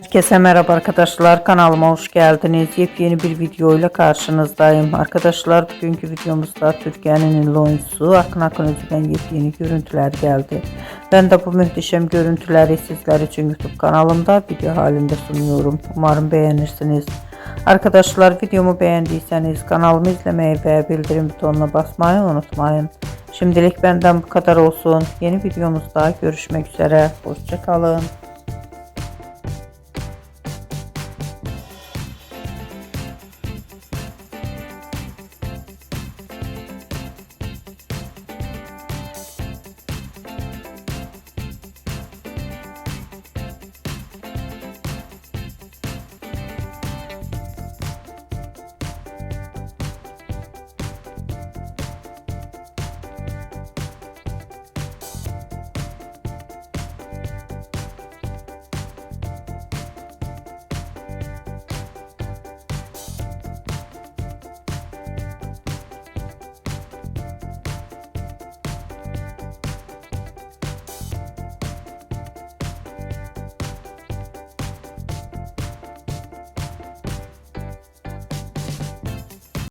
Herkese merhaba arkadaşlar, kanalıma hoş geldiniz. Yepyeni bir video ile karşınızdayım. Arkadaşlar bugünkü videomuzda Türkiye'nin ünlü oyuncusu Akın Akıncı'dan yepyeni görüntüler geldi. Ben de bu muhteşem görüntüleri sizler için YouTube kanalımda video halinde sunuyorum. Umarım beğenirsiniz. Arkadaşlar videomu beğendiyseniz kanalımı izlemeyi ve bildirim butonuna basmayı unutmayın. Şimdilik benden bu kadar olsun. Yeni videomuzda görüşmek üzere. Hoşça kalın.